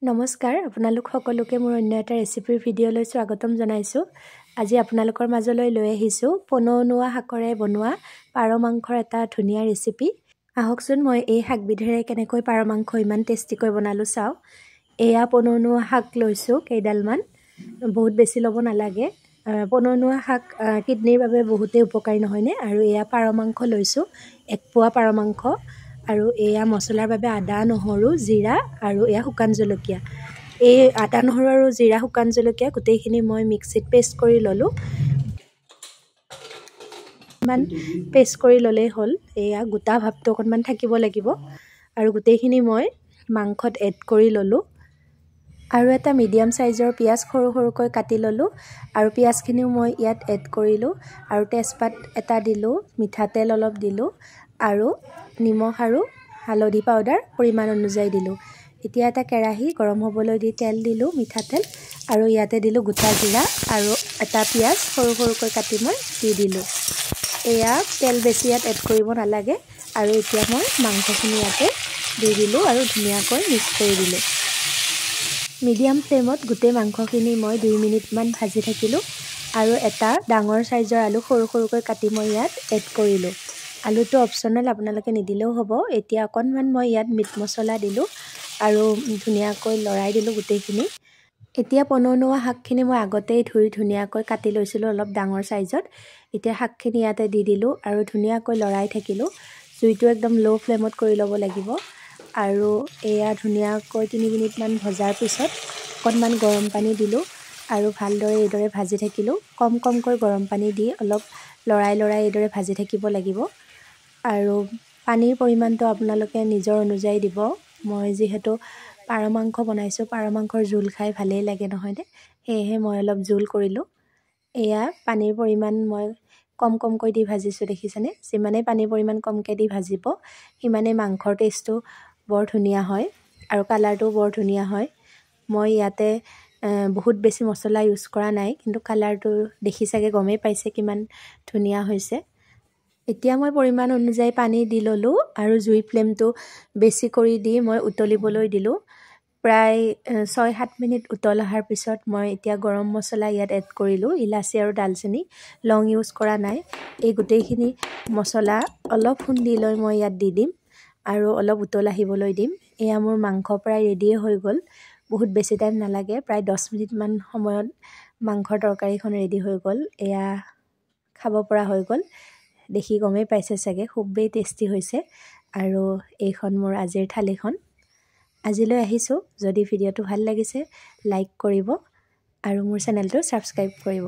নমস্কাৰ আপোনালোক সকলোকে মোৰ অন্য এটা ৰেচিপিৰ ভিডিঅ'লৈ স্বাগতম জনাইছোঁ। আজি আপোনালোকৰ মাজলৈ লৈ আহিছোঁ পনৌনুৱা শাকৰে বনোৱা পাৰ মাংসৰ এটা ধুনীয়া ৰেচিপি। আহকচোন মই এই শাকবিধেৰে কেনেকৈ পাৰ মাংস ইমান টেষ্টিকৈ বনালোঁ চাওঁ। এয়া পনৌনুৱা শাক লৈছোঁ কেইডালমান, বহুত বেছি ল'ব নালাগে। পনৌনুৱা শাক কিডনীৰ বাবে বহুতেই উপকাৰী নহয়নে। আৰু এয়া পাৰ মাংস লৈছোঁ, 1 পোৱা পাৰ মাংস। আৰু এয়া মছলাৰ বাবে আদা, নহৰু, জিৰা আৰু এয়া শুকান জলকীয়া। এই আদা, নহৰু আৰু জিৰা, শুকান জলকীয়া গোটেইখিনি মই মিক্সিত পেষ্ট কৰি ল'লোঁ। ইমান পেষ্ট কৰি ল'লেই হ'ল। এয়া গোটা ভাৱটো অকণমান থাকিব লাগিব। আৰু গোটেইখিনি মই মাংসত এড কৰি ল'লোঁ। আৰু এটা মিডিয়াম চাইজৰ পিঁয়াজ সৰু সৰুকৈ কাটি ল'লোঁ। আৰু পিঁয়াজখিনিও মই ইয়াত এড কৰিলোঁ। আৰু তেজপাত এটা দিলোঁ, মিঠাতেল অলপ দিলোঁ আৰু নিমখ আৰু হালধি পাউডাৰ পৰিমাণ অনুযায়ী দিলোঁ। এতিয়া এটা কেৰাহী গৰম হ'বলৈ দি তেল দিলোঁ, মিঠাতেল, আৰু ইয়াতে দিলোঁ গোটা জিৰা আৰু এটা পিঁয়াজ সৰু সৰুকৈ কাটি মই দি দিলোঁ। এয়া তেল বেছি ইয়াত এড কৰিব নালাগে। আৰু এতিয়া মই মাংসখিনি ইয়াতে দি দিলোঁ আৰু ধুনীয়াকৈ মিক্স কৰি দিলোঁ। মিডিয়াম ফ্লেমত গোটেই মাংসখিনি মই 2 মিনিটমান ভাজি থাকিলোঁ। আৰু এটা ডাঙৰ চাইজৰ আলু সৰু সৰুকৈ কাটি মই ইয়াত এড কৰিলোঁ। আলুটো অপশ্যনেল, আপোনালোকে নিদিলেও হ'ব। এতিয়া অকণমান মই ইয়াত মিট মছলা দিলোঁ আৰু ধুনীয়াকৈ লৰাই দিলোঁ গোটেইখিনি। এতিয়া পনৌনুৱা শাকখিনি মই আগতেই ধুই ধুনীয়াকৈ কাটি লৈছিলোঁ অলপ ডাঙৰ চাইজত। এতিয়া শাকখিনি ইয়াতে দি দিলোঁ আৰু ধুনীয়াকৈ লৰাই থাকিলোঁ। জুইটো একদম ল' ফ্লেমত কৰি ল'ব লাগিব। আৰু এয়া ধুনীয়াকৈ 3 মিনিটমান ভজাৰ পিছত অকণমান গৰম পানী দিলোঁ আৰু ভালদৰে এইদৰে ভাজি থাকিলোঁ। কম কমকৈ গৰম পানী দি অলপ লৰাই লৰাই এইদৰে ভাজি থাকিব লাগিব। আৰু পানীৰ পৰিমাণটো আপোনালোকে নিজৰ অনুযায়ী দিব। মই যিহেতু পাৰ মাংস বনাইছোঁ, পাৰ মাংসৰ জোল খাই ভালেই লাগে নহয়নে, সেয়েহে মই অলপ জোল কৰিলোঁ। এয়া পানীৰ পৰিমাণ মই কম কমকৈ দি ভাজিছোঁ, দেখিছেনে। যিমানেই পানীৰ পৰিমাণ কমকৈ দি ভাজিব, সিমানেই মাংসৰ টেষ্টটো বৰ ধুনীয়া হয় আৰু কালাৰটোও বৰ ধুনীয়া হয়। মই ইয়াতে বহুত বেছি মছলা ইউজ কৰা নাই, কিন্তু কালাৰটো দেখি চাগে গমেই পাইছে কিমান ধুনীয়া হৈছে। এতিয়া মই পৰিমাণ অনুযায়ী পানী দি ল'লোঁ আৰু জুই ফ্লেমটো বেছি কৰি দি মই উতলিবলৈ দিলোঁ। প্ৰায় 6-7 মিনিট উতল অহাৰ পিছত মই এতিয়া গৰম মছলা ইয়াত এড কৰিলোঁ, ইলাচি আৰু ডালচেনি। লং ইউজ কৰা নাই। এই গোটেইখিনি মছলা অলপ খুন্দি লৈ মই ইয়াত দি দিম আৰু অলপ উতল আহিবলৈ দিম। এয়া মোৰ মাংস প্ৰায় ৰেডিয়ে হৈ গ'ল। বহুত বেছি টাইম নালাগে, প্ৰায় 10 মিনিটমান সময়ত মাংসৰ তৰকাৰীখন ৰেডি হৈ গ'ল। এয়া খাব পৰা হৈ গ'ল। দেখি গমেই পাইছে চাগে, খুবেই টেষ্টি হৈছে। আৰু এইখন মোৰ আজিৰ থালিখন। আজিলৈ আহিছোঁ। যদি ভিডিঅ'টো ভাল লাগিছে লাইক কৰিব আৰু মোৰ চেনেলটো ছাবস্ক্ৰাইব কৰিব।